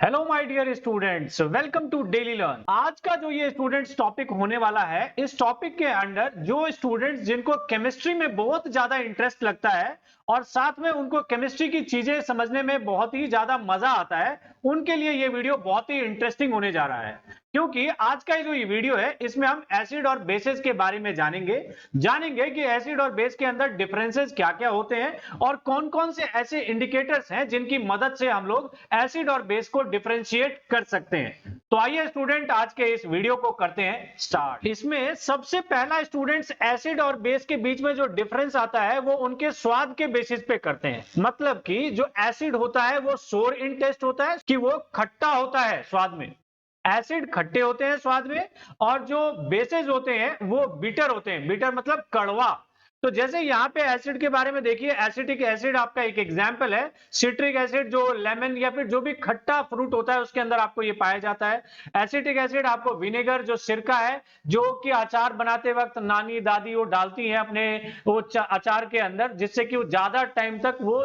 Hello my dear students, welcome to Daily Learn. आज का जो ये स्टूडेंट्स टॉपिक होने वाला है, इस टॉपिक के अंडर जो स्टूडेंट्स जिनको केमिस्ट्री में बहुत ज्यादा इंटरेस्ट लगता है और साथ में उनको केमिस्ट्री की चीजें समझने में बहुत ही ज्यादा मजा आता है, उनके लिए ये वीडियो बहुत ही इंटरेस्टिंग होने जा रहा है। क्योंकि आज का जो ये वीडियो है, इसमें हम एसिड और बेसिस के बारे में जानेंगे कि एसिड और बेस के अंदर डिफरेंसेस क्या क्या होते हैं और कौन कौन से ऐसे इंडिकेटर्स हैं जिनकी मदद से हम लोग एसिड और बेस को डिफरेंशिएट कर सकते हैं। तो आइए स्टूडेंट, आज के इस वीडियो को करते हैं स्टार्ट। इसमें सबसे पहला स्टूडेंट्स एसिड और बेस के बीच में जो डिफरेंस आता है वो उनके स्वाद के बेसिस पे करते हैं। मतलब कि जो एसिड होता है वो सोर इन टेस्ट होता है कि वो खट्टा होता है स्वाद में, एसिड खट्टे होते हैं स्वाद में, और जो बेसेस होते हैं वो बिटर होते हैं। बिटर मतलब कड़वा। तो जैसे यहाँ पे एसिड के बारे में देखिए, एसिटिक एसिड आपका एक एग्जांपल है। सिट्रिक एसिड जो लेमन या फिर जो भी खट्टा फ्रूट होता है उसके अंदर आपको ये पाया जाता है। एसिटिक एसिड आपको विनेगर जो सिरका है, जो कि अचार बनाते वक्त नानी दादी वो डालती हैं अपने वो अचार के अंदर, जिससे कि वो ज्यादा टाइम तक वो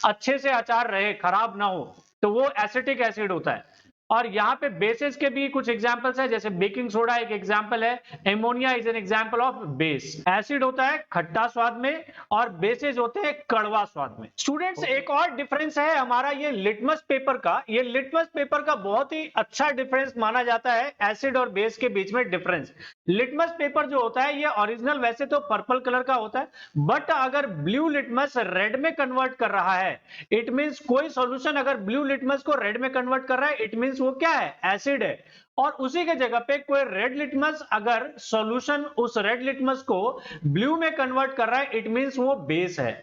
अच्छे से अचार रहे, खराब ना हो, तो वो एसिटिक एसिड होता है। और यहाँ पे बेसिस के भी कुछ एग्जांपल्स है, जैसे बेकिंग सोडा एक एग्जांपल है, ammonia is an example of base. Acid होता है खट्टा स्वाद में और बेसिस होते हैं कड़वा स्वाद में। स्टूडेंट्स, एक और डिफरेंस है हमारा ये लिटमस पेपर का। ये लिटमस पेपर का बहुत ही अच्छा डिफरेंस माना जाता है एसिड और बेस के बीच में डिफरेंस। लिटमस पेपर जो होता है ये ओरिजिनल वैसे तो पर्पल कलर का होता है, बट अगर ब्लू लिटमस रेड में कन्वर्ट कर रहा है, इट मींस कोई सॉल्यूशन अगर ब्लू लिटमस को रेड में कन्वर्ट कर रहा है, इट मींस वो क्या है, एसिड है। और उसी के जगह पे कोई रेड लिटमस अगर सॉल्यूशन उस रेड लिटमस को ब्लू में कन्वर्ट कर रहा है, इट मींस वो बेस है।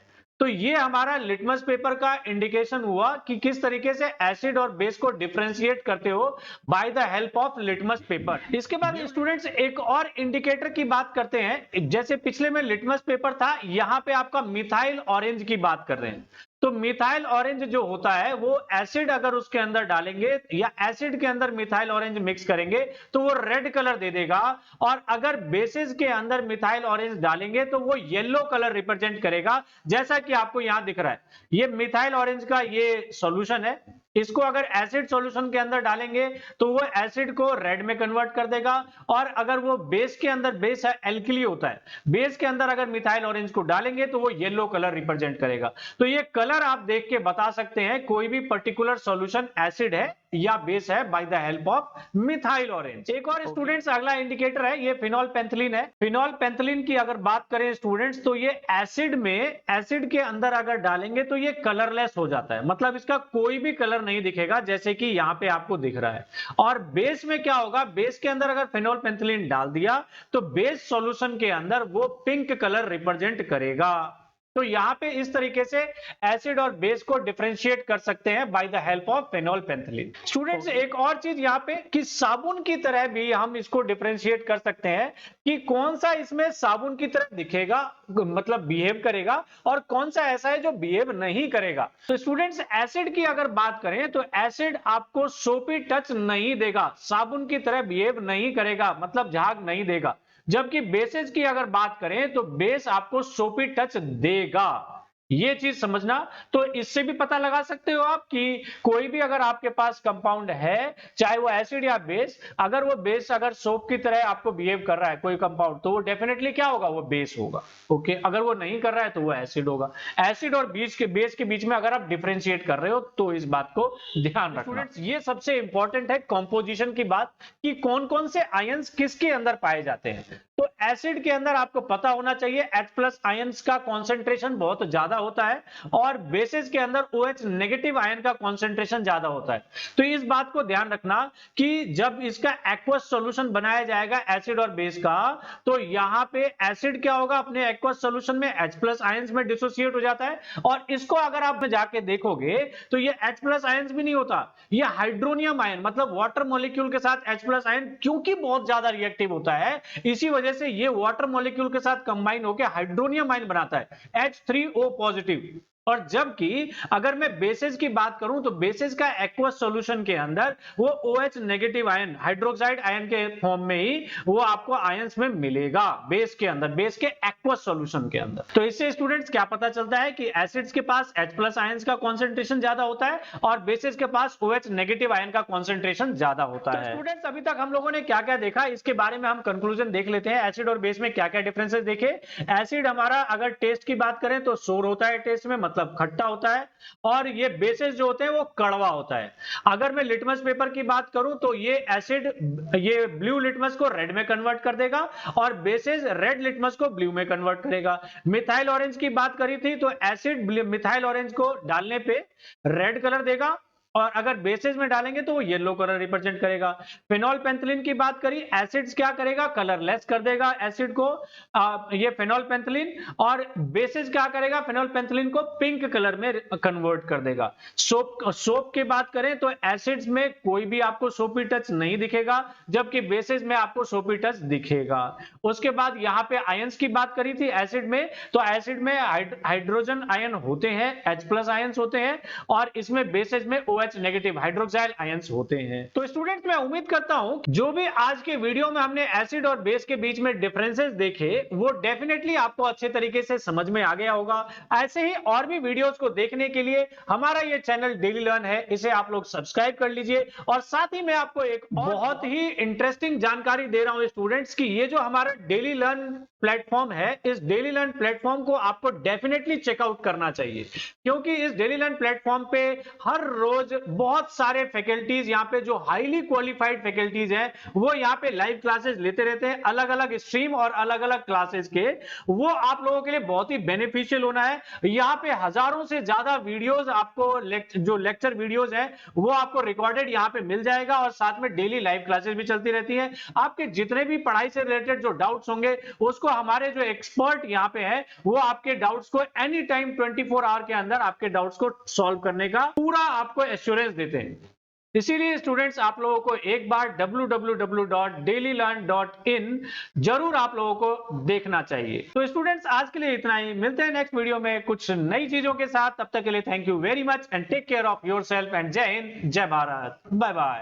तो ये हमारा लिटमस पेपर का इंडिकेशन हुआ कि किस तरीके से एसिड और बेस को डिफरेंशिएट करते हो bye the help of litmus paper. इसके बाद स्टूडेंट्स एक और इंडिकेटर की बात करते हैं। जैसे पिछले में लिटमस पेपर था, यहां पे आपका मिथाइल ऑरेंज की बात कर रहे हैं। तो मिथाइल ऑरेंज जो होता है वो एसिड अगर उसके अंदर डालेंगे या एसिड के अंदर मिथाइल ऑरेंज मिक्स करेंगे तो वो रेड कलर दे देगा, और अगर बेसिस के अंदर मिथाइल ऑरेंज डालेंगे तो वो येलो कलर रिप्रेजेंट करेगा, जैसा कि आपको यहां दिख रहा है। ये मिथाइल ऑरेंज का ये सॉल्यूशन है। इसको अगर एसिड सॉल्यूशन के अंदर डालेंगे तो वो एसिड को रेड में कन्वर्ट कर देगा, और अगर वो बेस के अंदर, बेस है एल्किली होता है, बेस के अंदर अगर मिथाइल ऑरेंज को डालेंगे तो वो येलो कलर रिप्रेजेंट करेगा। तो ये कलर आप देख के बता सकते हैं कोई भी पर्टिकुलर सॉल्यूशन एसिड है या बेस है bye the help of methyl orange. एक और स्टूडेंट्स अगला इंडिकेटर है, ये फिनॉल पेंथिलीन है। फिनॉल पेंथिलीन की अगर बात करें स्टूडेंट्स, तो ये एसिड में, एसिड के अंदर अगर डालेंगे तो ये कलरलेस हो जाता है, मतलब इसका कोई भी कलर नहीं दिखेगा, जैसे कि यहां पे आपको दिख रहा है। और बेस में क्या होगा, बेस के अंदर अगर फिनॉल पेंथिलीन डाल दिया तो बेस सॉल्यूशन के अंदर वो पिंक कलर रिप्रेजेंट करेगा। तो यहां पे इस तरीके से एसिड और बेस को डिफरेंशिएट कर सकते हैं by the help of phenolphthalein. Students एक और चीज यहां पे कि साबुन की तरह भी हम इसको डिफरेंशिएट कर सकते हैं कि कौन सा इसमें साबुन की तरह दिखेगा, मतलब बिहेव करेगा, और कौन सा ऐसा है जो बिहेव नहीं करेगा। तो स्टूडेंट्स एसिड की अगर बात करें तो एसिड आपको सोपी टच नहीं देगा, साबुन की तरह बिहेव नहीं करेगा, मतलब झाग नहीं देगा। जबकि बेसिस की अगर बात करें तो बेस आपको सोपी टच देगा। ये चीज समझना। तो इससे भी पता लगा सकते हो आप कि कोई भी अगर आपके पास कंपाउंड है, चाहे वो एसिड या बेस, अगर वो बेस अगर सोप की तरह आपको बिहेव कर रहा है कोई कंपाउंड, तो वो डेफिनेटली क्या होगा, वो बेस होगा। ओके, अगर वो नहीं कर रहा है तो वो एसिड होगा। एसिड और बेस के बीच में अगर आप डिफरेंशिएट कर रहे हो तो इस बात को ध्यान रखना। स्टूडेंट्स ये सबसे इंपॉर्टेंट है कंपोजिशन की बात, कि कौन कौन से आयंस किसके अंदर पाए जाते हैं। तो एसिड के अंदर आपको पता होना चाहिए H+ आयंस का कॉन्सेंट्रेशन बहुत ज्यादा होता है, और बेसिस के अंदर OH नेगेटिव आयन का कॉन्सेंट्रेशन ज्यादा होता है। तो इस बात को ध्यान रखना कि जब इसका एक्वस सॉल्यूशन बनाया जाएगा एसिड और बेस का, तो यहां पे एसिड क्या होगा, अपने एक्वस सॉल्यूशन में H+ आयंस में डिसोसिएट हो जाता है, और इसको अगर आप जाके देखोगे तो ये H+ आयंस भी नहीं होता, ये हाइड्रोनियम आयन, मतलब वाटर मॉलिक्यूल के साथ H+ आयन क्योंकि बहुत ज्यादा रिएक्टिव होता है, इसी वजह से ये वाटर मॉलिक्यूल के साथ कंबाइन होकर हाइड्रोनियम आयन बनाता है, H3O पॉजिटिव। और जबकि अगर मैं बेसिस की बात करूं तो बेसिस का एक्वस सॉल्यूशन के अंदर वो OH negative ion hydroxide ion के फॉर्म में ही वो आपको आयंस में मिलेगा बेस के अंदर, बेस के एक्वस सॉल्यूशन के अंदर। तो इससे स्टूडेंट्स क्या पता चलता है कि एसिड्स के पास H+ आयंस का कंसंट्रेशन ज्यादा होता है और बेसिस के पास OH नेगेटिव आयन का कंसंट्रेशन ज्यादा होता है। स्टूडेंट्स अभी तक हम लोगों ने क्या क्या देखा, इसके बारे में हम कंक्लूजन देख लेते हैं। एसिड और बेस में क्या क्या डिफरेंसेस देखे। एसिड हमारा अगर टेस्ट की बात करें तो सोर होता है टेस्ट में, मतलब खट्टा होता है, और ये बेसिस जो होते हैं वो कड़वा होता है। अगर मैं लिटमस पेपर की बात करूं तो ये एसिड ये ब्लू लिटमस को रेड में कन्वर्ट कर देगा और बेसिस रेड लिटमस को ब्लू में कन्वर्ट करेगा। मिथाइल ऑरेंज की बात करी थी तो एसिड मिथाइल ऑरेंज को डालने पे रेड कलर देगा और अगर बेसिस में डालेंगे तो वो येलो कलर रिप्रेजेंट करेगा। फिनॉल पेंथिलिन की बात करी, एसिड्स क्या करेगा, कलरलेस कर देगा एसिड को, ये फिनॉल पेंथिलिन, और बेसिस क्या करेगा, फिनॉल पेंथिलिन को पिंक कलर में कन्वर्ट कर देगा। सोप की बात करें तो एसिड्स में कोई भी आपको सोपी टच नहीं दिखेगा जबकि बेसिस में आपको सोपी टच दिखेगा। उसके बाद यहाँ पे आयंस की बात करी थी एसिड में, तो एसिड में हाइड्रोजन आयन होते हैं, H+ आयंस होते हैं, और इसमें बेसिस में OH नेगेटिव हाइड्रोक्साइड आयंस होते हैं। तो स्टूडेंट्स मैं उम्मीद करता हूं जो भी आज के वीडियो में हमने एसिड और बेस के बीच में डिफरेंसेस देखे वो डेफिनेटली आपको अच्छे तरीके से समझ में आ गया होगा। ऐसे ही और भी वीडियोस को देखने के लिए हमारा ये चैनल डेली लर्न है, इसे आप लोग सब्सक्राइब कर लीजिए। और साथ ही मैं आपको एक बहुत ही इंटरेस्टिंग जानकारी दे रहा हूं स्टूडेंट्स की, ये जो हमारा डेली लर्न प्लेटफॉर्म है, इस डेली लर्न प्लेटफॉर्म को आपको डेफिनेटली चेकआउट करना चाहिए, क्योंकि इस डेली लर्न प्लेटफॉर्म पे हर रोज बहुत सारे फैकल्टीज यहाँ पे जो हाईली क्वालिफाइड फैकल्टीज हैं वो यहाँ पे लाइव क्लासेस लेते रहते हैं, अलग अलग स्ट्रीम और अलग अलग क्लासेस के। वो आप लोगों के लिए बहुत ही बेनिफिशियल होना है। यहाँ पे हजारों से ज्यादा वीडियोस आपको जो लेक्चर वीडियोस हैं वो आपको रिकॉर्डेड यहाँ पे मिल जाएगा और साथ में डेली लाइव क्लासेस भी चलती रहती है। आपके जितने भी पढ़ाई से रिलेटेड जो डाउट्स होंगे उसको हमारे जो एक्सपर्ट यहाँ पे है वो आपके डाउट्स को एनी टाइम 24 आवर के अंदर आपके डाउट्स को सॉल्व करने का पूरा आपको एश्योरेंस देते हैं। इसीलिए स्टूडेंट्स आप लोगों को एक बार www.dailylearn.in जरूर आप लोगों को देखना चाहिए। तो स्टूडेंट्स आज के लिए इतना ही, मिलते हैं नेक्स्ट वीडियो में कुछ नई चीजों के साथ। तब तक के लिए thank you very much and take care of yourself and जय हिंद, जय भारत, बाय बाय।